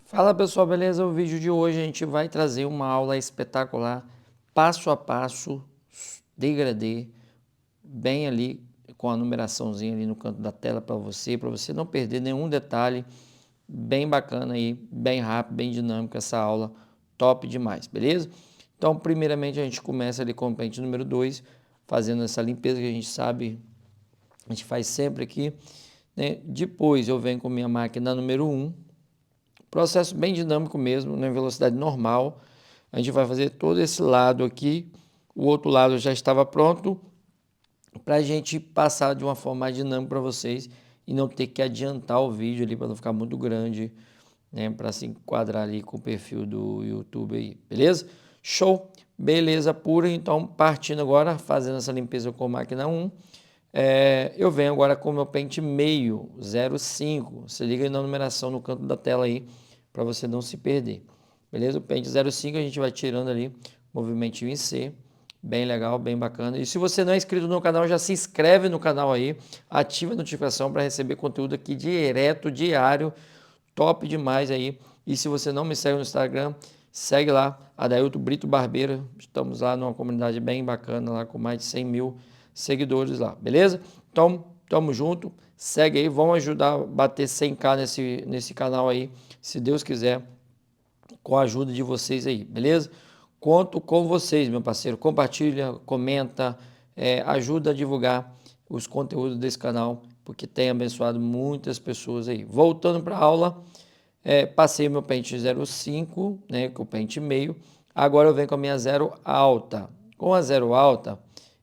Fala pessoal, beleza? O vídeo de hoje a gente vai trazer uma aula espetacular, passo a passo, degradê, bem ali com a numeraçãozinha ali no canto da tela para você não perder nenhum detalhe, bem bacana aí, bem rápido, bem dinâmico essa aula, top demais, beleza? Então, primeiramente a gente começa ali com o pente número 2, fazendo essa limpeza que a gente sabe, a gente faz sempre aqui, né? Depois eu venho com minha máquina número 1, processo bem dinâmico mesmo, na velocidade normal. A gente vai fazer todo esse lado aqui, o outro lado já estava pronto, para a gente passar de uma forma mais dinâmica para vocês e não ter que adiantar o vídeo ali para não ficar muito grande, né, para se enquadrar ali com o perfil do YouTube aí, beleza? Show! Beleza pura, então partindo agora, fazendo essa limpeza com a máquina 1, eu venho agora com o meu pente meio 05. Você liga aí na numeração no canto da tela aí para você não se perder. Beleza? O pente 05 a gente vai tirando ali movimentinho em C. Bem legal, bem bacana. E se você não é inscrito no canal, já se inscreve no canal aí, ativa a notificação para receber conteúdo aqui direto, diário, top demais aí. E se você não me segue no Instagram, segue lá, Adailto Brito Barbeiro. Estamos lá numa comunidade bem bacana, lá com mais de 100 mil seguidores lá, beleza? Então, tamo junto, segue aí, vamos ajudar a bater 100k nesse canal aí, se Deus quiser, com a ajuda de vocês aí, beleza? Conto com vocês, meu parceiro. Compartilha, comenta, ajuda a divulgar os conteúdos desse canal, porque tem abençoado muitas pessoas aí. Voltando para a aula, passei meu pente 05, né, com o pente meio. Agora eu venho com a minha zero alta. Com a zero alta,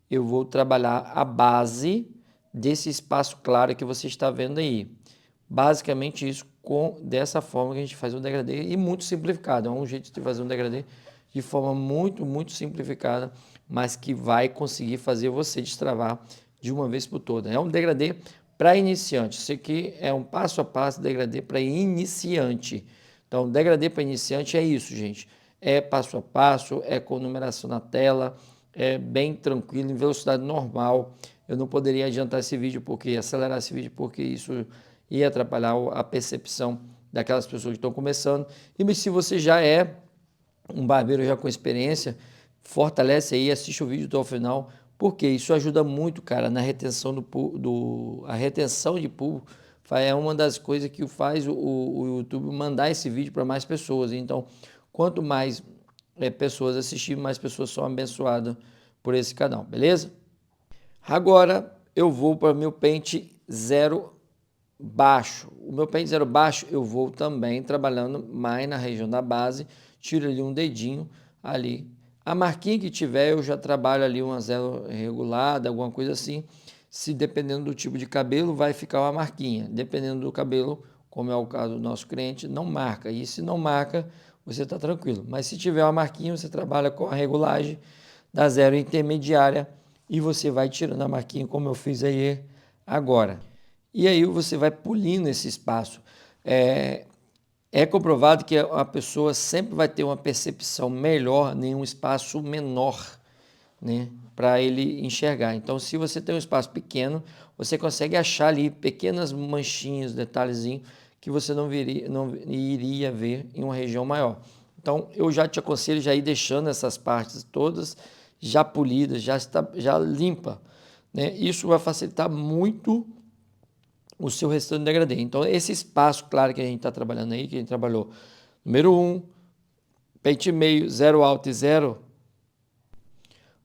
eu vou trabalhar a base desse espaço claro que você está vendo aí. Basicamente isso, dessa forma que a gente faz um degradê e muito simplificado. É um jeito de fazer um degradê de forma muito simplificada, mas que vai conseguir fazer você destravar de uma vez por todas. É um degradê para iniciante. Isso aqui é um passo a passo degradê para iniciante. Então, degradê para iniciante é isso, gente. É passo a passo, é com numeração na tela, é bem tranquilo, em velocidade normal. Eu não poderia adiantar esse vídeo porque acelerar esse vídeo porque isso ia atrapalhar a percepção daquelas pessoas que estão começando. E se você já é um barbeiro já com experiência, fortalece aí, assiste o vídeo até o final, porque isso ajuda muito, cara, na retenção a retenção de público. É uma das coisas que faz o YouTube mandar esse vídeo para mais pessoas. Então, quanto mais pessoas assistirem, mais pessoas são abençoadas por esse canal, beleza? Agora eu vou para o meu pente zero baixo. O meu pente zero baixo eu vou também trabalhando mais na região da base, tiro ali um dedinho ali. A marquinha que tiver eu já trabalho ali uma zero regulada, alguma coisa assim. Se dependendo do tipo de cabelo vai ficar uma marquinha. Dependendo do cabelo, como é o caso do nosso cliente, não marca. E se não marca, você está tranquilo. Mas se tiver uma marquinha, você trabalha com a regulagem da zero intermediária e você vai tirando a marquinha como eu fiz aí agora. E aí você vai polindo esse espaço. É comprovado que a pessoa sempre vai ter uma percepção melhor em um espaço menor, né, para ele enxergar. Então, se você tem um espaço pequeno, você consegue achar ali pequenas manchinhas, detalhezinhos que você não iria ver em uma região maior. Então, eu já te aconselho já ir deixando essas partes todas já polidas, já limpa, né? Isso vai facilitar muito o seu restante degradê. Então, esse espaço, claro, que a gente está trabalhando aí, que a gente trabalhou número 1, pente meio, zero alto e zero,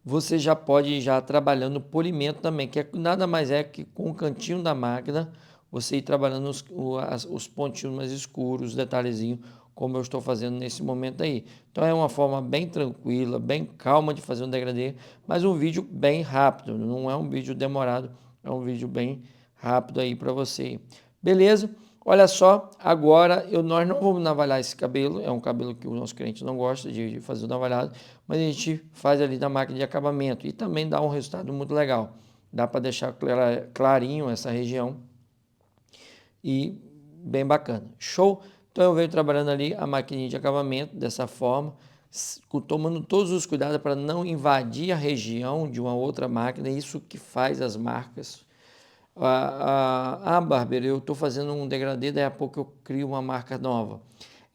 você já pode ir já trabalhando o polimento também, que nada mais é que com o cantinho da máquina, você ir trabalhando os pontinhos mais escuros, os detalhezinhos, como eu estou fazendo nesse momento aí. Então é uma forma bem tranquila, bem calma de fazer um degradê, mas um vídeo bem rápido, não é um vídeo demorado, é um vídeo bem rápido aí para você. Beleza? Olha só, agora nós não vamos navalhar esse cabelo, é um cabelo que o nosso cliente não gosta de fazer o navalhado, mas a gente faz ali na máquina de acabamento e também dá um resultado muito legal. Dá para deixar clarinho essa região e bem bacana. Show? Então eu venho trabalhando ali a maquininha de acabamento dessa forma, tomando todos os cuidados para não invadir a região de uma outra máquina, isso que faz as marcas. Barbeiro, eu estou fazendo um degradê, daí a pouco eu crio uma marca nova.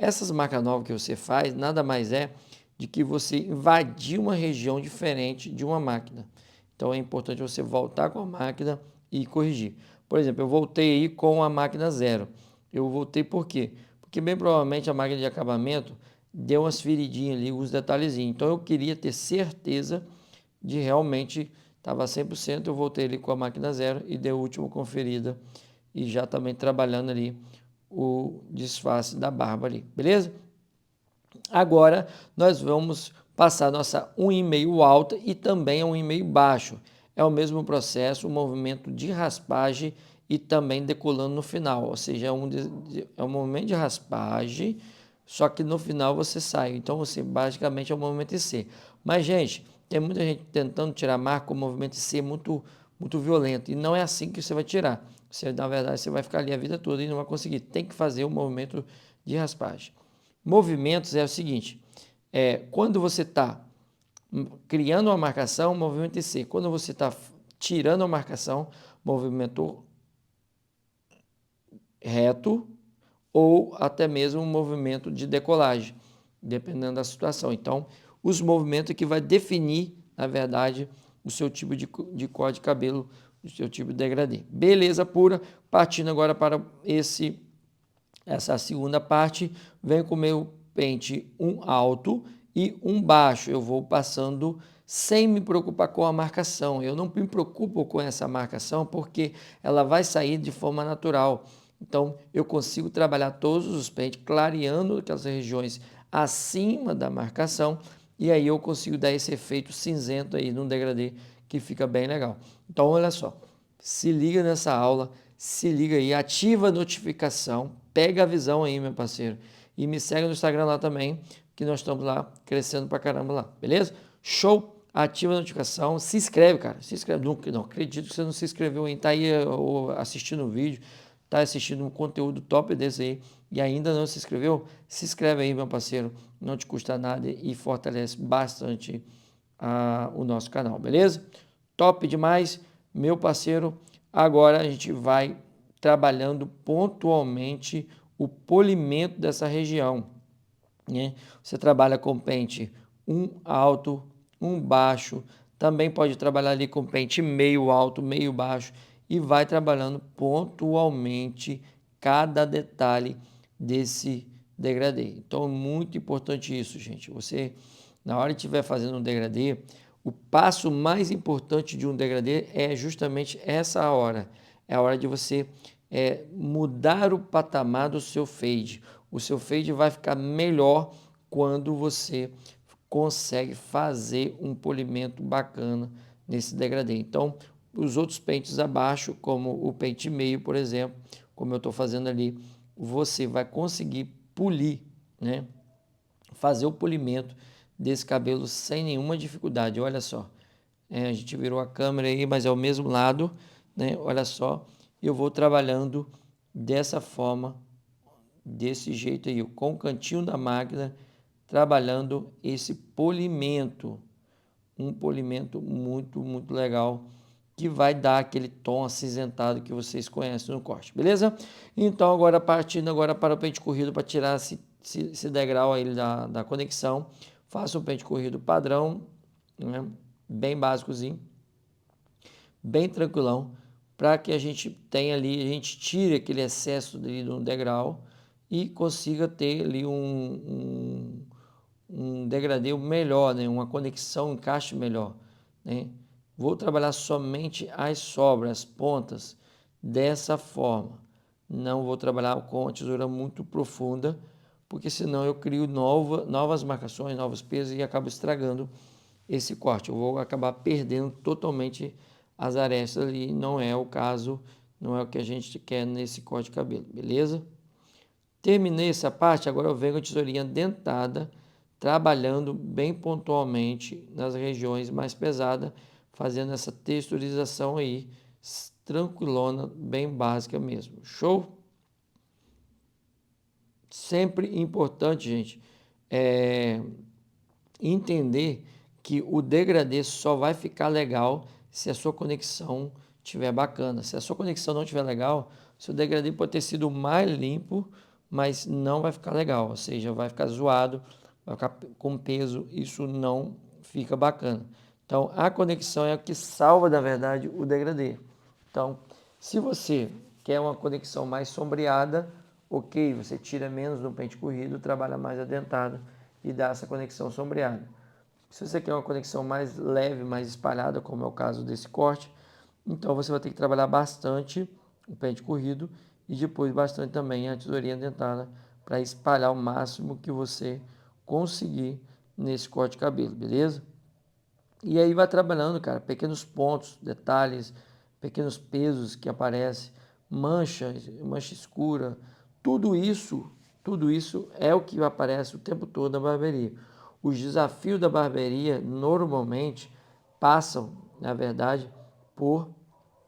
Essas marcas novas que você faz, nada mais é de que você invadir uma região diferente de uma máquina. Então é importante você voltar com a máquina e corrigir. Por exemplo, eu voltei aí com a máquina 0. Eu voltei por quê? Porque bem provavelmente a máquina de acabamento deu umas feridinhas ali, uns detalhezinhos. Então eu queria ter certeza de realmente estava 100%. Eu voltei ali com a máquina 0 e dei a última conferida e já também trabalhando ali o disfarce da barba ali, beleza? Agora nós vamos passar a nossa 1,5 alta e também a 1,5 baixo. É o mesmo processo, o movimento de raspagem e também decolando no final, ou seja, é um movimento de raspagem, só que no final você sai. Então você basicamente é um movimento em C. Mas gente, tem muita gente tentando tirar marca com o movimento em C muito violento, e não é assim que você vai tirar. Você, na verdade, você vai ficar ali a vida toda e não vai conseguir. Tem que fazer o movimento de raspagem. Movimentos é o seguinte, quando você está criando uma marcação, movimento em C. Quando você está tirando a marcação, movimento reto ou até mesmo um movimento de decolagem, dependendo da situação. Então, os movimentos que vai definir, na verdade, o seu tipo de corte de cabelo, o seu tipo de degradê. Beleza pura, partindo agora para essa segunda parte, venho com o meu pente um alto e um baixo. Eu vou passando sem me preocupar com a marcação. Eu não me preocupo com essa marcação porque ela vai sair de forma natural. Então, eu consigo trabalhar todos os pentes, clareando aquelas regiões acima da marcação, e aí eu consigo dar esse efeito cinzento aí no degradê, que fica bem legal. Então, olha só, se liga nessa aula, se liga aí, ativa a notificação, pega a visão aí, meu parceiro, e me segue no Instagram lá também, que nós estamos lá crescendo pra caramba lá, beleza? Show! Ativa a notificação, se inscreve, cara, se inscreve. Não acredito que você não se inscreveu ainda, tá aí assistindo o vídeo, tá assistindo um conteúdo top desse aí e ainda não se inscreveu, se inscreve aí, meu parceiro, não te custa nada e fortalece bastante o nosso canal, beleza? Top demais, meu parceiro. Agora a gente vai trabalhando pontualmente o polimento dessa região, né? Você trabalha com pente um alto, um baixo, também pode trabalhar ali com pente meio alto, meio baixo e vai trabalhando pontualmente cada detalhe desse degradê. Então é muito importante isso, gente. Você, na hora que estiver fazendo um degradê, o passo mais importante de um degradê é justamente essa hora. É a hora de você mudar o patamar do seu fade. O seu fade vai ficar melhor quando você consegue fazer um polimento bacana nesse degradê. Então, os outros pentes abaixo, como o pente meio, por exemplo, como eu estou fazendo ali, você vai conseguir polir, né? Fazer o polimento desse cabelo sem nenhuma dificuldade. Olha só, a gente virou a câmera aí, mas é o mesmo lado, né? Olha só, eu vou trabalhando dessa forma, desse jeito aí, com o cantinho da máquina, trabalhando esse polimento, um polimento muito legal, que vai dar aquele tom acinzentado que vocês conhecem no corte, beleza? Então agora partindo agora para o pente corrido para tirar esse degrau aí da conexão, faça um pente corrido padrão, né? Bem básicozinho, bem tranquilão, para que a gente tenha ali, a gente tire aquele excesso ali do degrau e consiga ter ali um degradê melhor, né? Uma conexão, um encaixe melhor, né? Vou trabalhar somente as sobras, as pontas, dessa forma. Não vou trabalhar com a tesoura muito profunda, porque senão eu crio novas marcações, novos pesos e acabo estragando esse corte. Eu vou acabar perdendo totalmente as arestas ali, não é o caso, não é o que a gente quer nesse corte de cabelo, beleza? Terminei essa parte, agora eu venho com a tesourinha dentada, trabalhando bem pontualmente nas regiões mais pesadas, fazendo essa texturização aí, tranquilona, bem básica mesmo. Show? Sempre importante, gente, entender que o degradê só vai ficar legal se a sua conexão estiver bacana. Se a sua conexão não estiver legal, seu degradê pode ter sido mais limpo, mas não vai ficar legal, ou seja, vai ficar zoado, vai ficar com peso, isso não fica bacana. Então, a conexão é o que salva, na verdade, o degradê. Então, se você quer uma conexão mais sombreada, ok, você tira menos no pente corrido, trabalha mais a dentada e dá essa conexão sombreada. Se você quer uma conexão mais leve, mais espalhada, como é o caso desse corte, então você vai ter que trabalhar bastante o pente corrido e depois bastante também a tesourinha dentada para espalhar o máximo que você conseguir nesse corte de cabelo, beleza? E aí vai trabalhando, cara, pequenos pontos, detalhes, pequenos pesos que aparecem, mancha escura, tudo isso é o que aparece o tempo todo na barbearia. Os desafios da barbearia normalmente passam, na verdade, por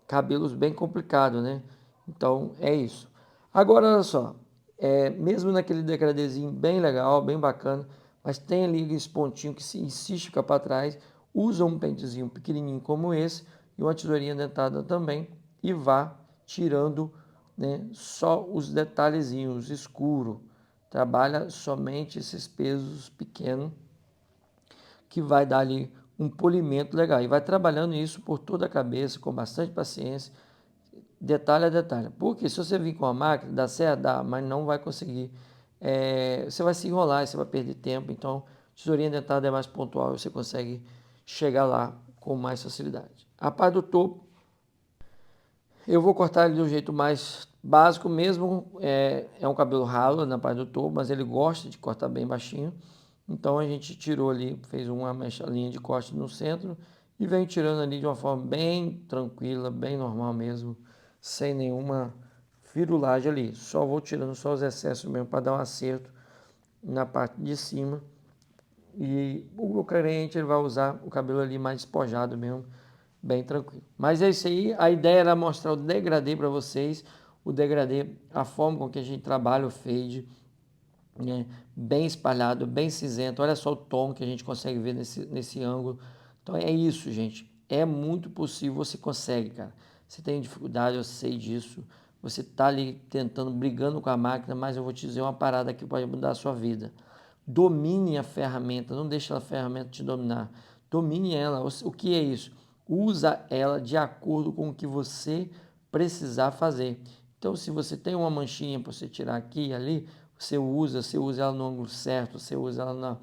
cabelos bem complicados, né? Então é isso. Agora, olha só, mesmo naquele degradezinho bem legal, bem bacana, mas tem ali esse pontinho que se insiste ficar para trás, usa um pentezinho pequenininho como esse e uma tesourinha dentada também e vá tirando, né, só os detalhezinhos escuros. Trabalha somente esses pesos pequenos que vai dar ali um polimento legal. E vai trabalhando isso por toda a cabeça, com bastante paciência, detalhe a detalhe. Porque se você vir com a máquina, dá certo, dá, mas não vai conseguir. Você vai se enrolar, você vai perder tempo. Então, tesourinha dentada é mais pontual e você consegue chegar lá com mais facilidade. A parte do topo, eu vou cortar ele de um jeito mais básico mesmo. É um cabelo ralo na parte do topo, mas ele gosta de cortar bem baixinho. Então a gente tirou ali, fez uma linha de corte no centro e vem tirando ali de uma forma bem tranquila, bem normal mesmo, sem nenhuma firulagem ali. Só vou tirando só os excessos mesmo para dar um acerto na parte de cima. E o cliente ele vai usar o cabelo ali mais despojado mesmo, bem tranquilo. Mas é isso aí, a ideia era mostrar o degradê para vocês, o degradê, a forma com que a gente trabalha o fade, né? Bem espalhado, bem cinzento. Olha só o tom que a gente consegue ver nesse ângulo. Então é isso, gente. É muito possível, você consegue, cara. Você tem dificuldade, eu sei disso. Você tá ali tentando, brigando com a máquina, mas eu vou te dizer uma parada que pode mudar a sua vida. Domine a ferramenta, não deixe a ferramenta te dominar. Domine ela. O que é isso? Usa ela de acordo com o que você precisar fazer. Então, se você tem uma manchinha para você tirar aqui e ali, você usa ela no ângulo certo, você usa ela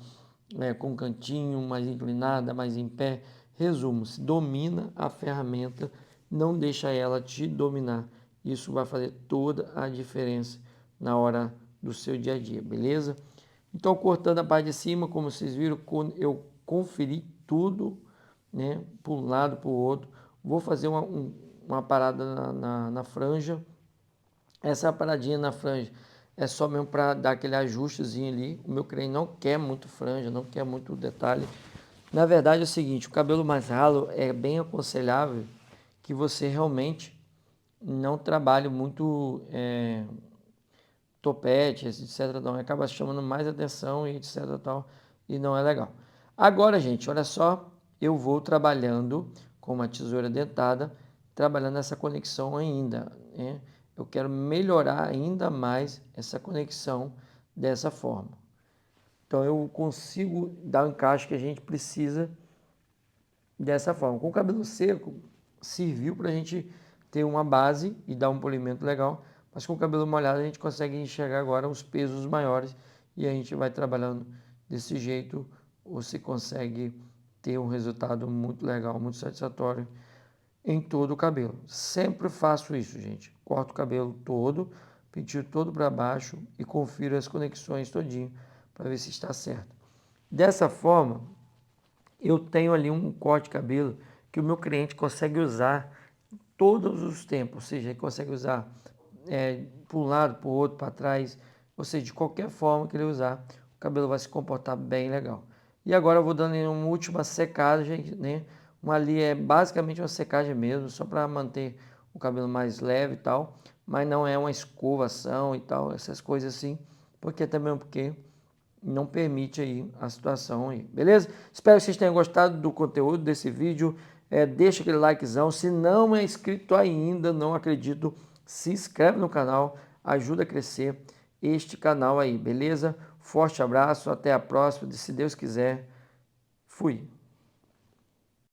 com um cantinho mais inclinada, mais em pé. Resumo, se domina a ferramenta, não deixa ela te dominar. Isso vai fazer toda a diferença na hora do seu dia a dia, beleza? Então, cortando a parte de cima, como vocês viram, eu conferi tudo, né, para um lado, para o outro. Vou fazer uma parada na franja. Essa paradinha na franja é só mesmo para dar aquele ajustezinho ali. O meu cliente não quer muito franja, não quer muito detalhe. Na verdade é o seguinte, o cabelo mais ralo é bem aconselhável que você realmente não trabalhe muito topete, etc. Não, acaba chamando mais atenção e etc. Tal, e não é legal. Agora, gente, olha só, eu vou trabalhando com uma tesoura dentada, trabalhando essa conexão ainda, né? Eu quero melhorar ainda mais essa conexão dessa forma. Então eu consigo dar o encaixe que a gente precisa dessa forma. Com o cabelo seco, serviu para a gente ter uma base e dar um polimento legal, mas com o cabelo molhado a gente consegue enxergar agora os pesos maiores e a gente vai trabalhando desse jeito, você consegue ter um resultado muito legal, muito satisfatório em todo o cabelo. Sempre faço isso, gente. Corto o cabelo todo, pentio todo para baixo e confiro as conexões todinho para ver se está certo. Dessa forma, eu tenho ali um corte de cabelo que o meu cliente consegue usar todos os tempos, ou seja, ele consegue usar para um lado, para o outro, para trás, ou seja, de qualquer forma que ele usar, o cabelo vai se comportar bem legal. E agora eu vou dando uma última secagem, né? Uma ali é basicamente uma secagem mesmo, só para manter o cabelo mais leve e tal, mas não é uma escovação e tal, essas coisas assim, porque não permite aí a situação aí, beleza? Espero que vocês tenham gostado do conteúdo desse vídeo. Deixa aquele likezão. Se não é inscrito ainda, não acredito, se inscreve no canal, ajuda a crescer. este canal aí, beleza? Forte abraço, até a próxima, se Deus quiser. Fui.